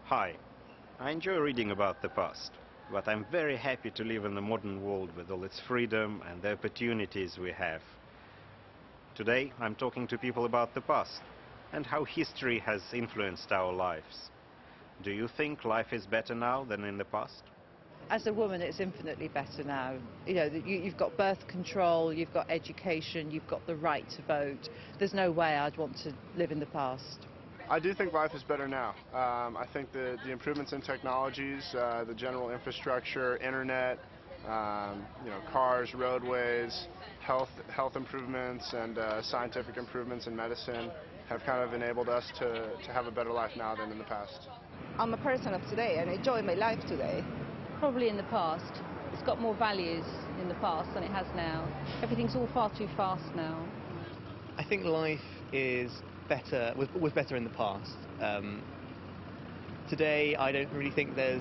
Hi, I enjoy reading about the past, but I'm very happy to live in the modern world with all its freedom and the opportunities we have. Today, I'm talking to people about the past and how history has influenced our lives. Do you think life is better now than in the past? As a woman, it's infinitely better now. You know, you've got birth control, you've got education, you've got the right to vote. There's no way I'd want to live in the past. I do think life is better now. I think the improvements in technologies, the general infrastructure, internet, cars, roadways, health improvements, and scientific improvements in medicine have kind of enabled us to have a better life now than in the past. I'm a person of today and enjoy my life today. Probably in the past. It's got more values in the past than it has now. Everything's all far too fast now. I think life is better, was better in the past. Today, I don't really think there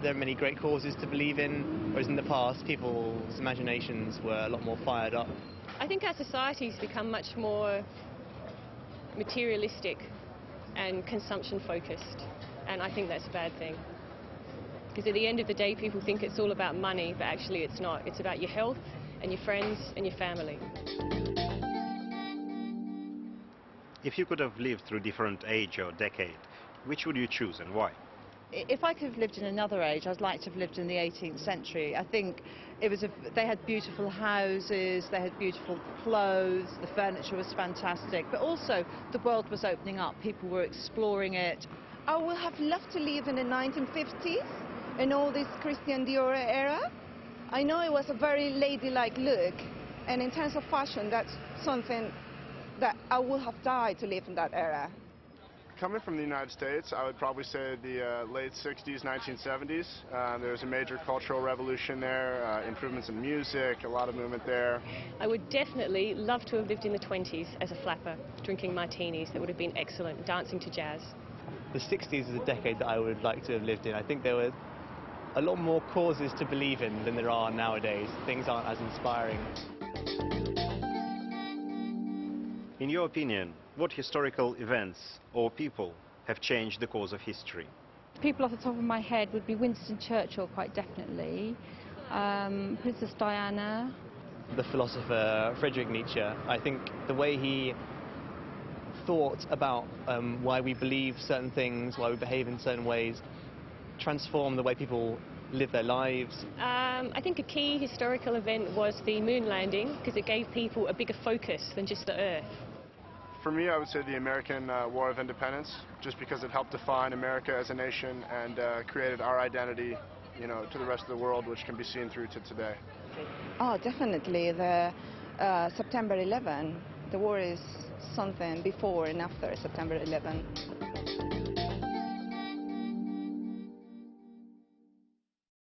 are many great causes to believe in, whereas in the past, people's imaginations were a lot more fired up. I think our society's become much more materialistic and consumption-focused, and I think that's a bad thing. Because at the end of the day, people think it's all about money, but actually it's not. It's about your health and your friends and your family. If you could have lived through different age or decade, which would you choose and why? If I could have lived in another age, I'd like to have lived in the 18th century. I think they had beautiful houses, they had beautiful clothes, the furniture was fantastic, but also the world was opening up, people were exploring it. I would have loved to live in the 1950s in all this Christian Dior era. I know it was a very ladylike look, and in terms of fashion, that's something that I would have died to live in that era. Coming from the United States, I would probably say the late 60s, 1970s. There was a major cultural revolution there, improvements in music, a lot of movement there. I would definitely love to have lived in the 20s as a flapper, drinking martinis. That would have been excellent, dancing to jazz. The 60s is a decade that I would like to have lived in. I think there were a lot more causes to believe in than there are nowadays. Things aren't as inspiring. In your opinion, what historical events or people have changed the course of history? People off the top of my head would be Winston Churchill, quite definitely. Princess Diana. The philosopher Friedrich Nietzsche. I think the way he thought about why we believe certain things, why we behave in certain ways, transform the way people live their lives. I think a key historical event was the moon landing, because it gave people a bigger focus than just the Earth. For me, I would say the American War of Independence, just because it helped define America as a nation and created our identity, to the rest of the world, which can be seen through to today. Oh, definitely the September 11. The war is something before and after September 11.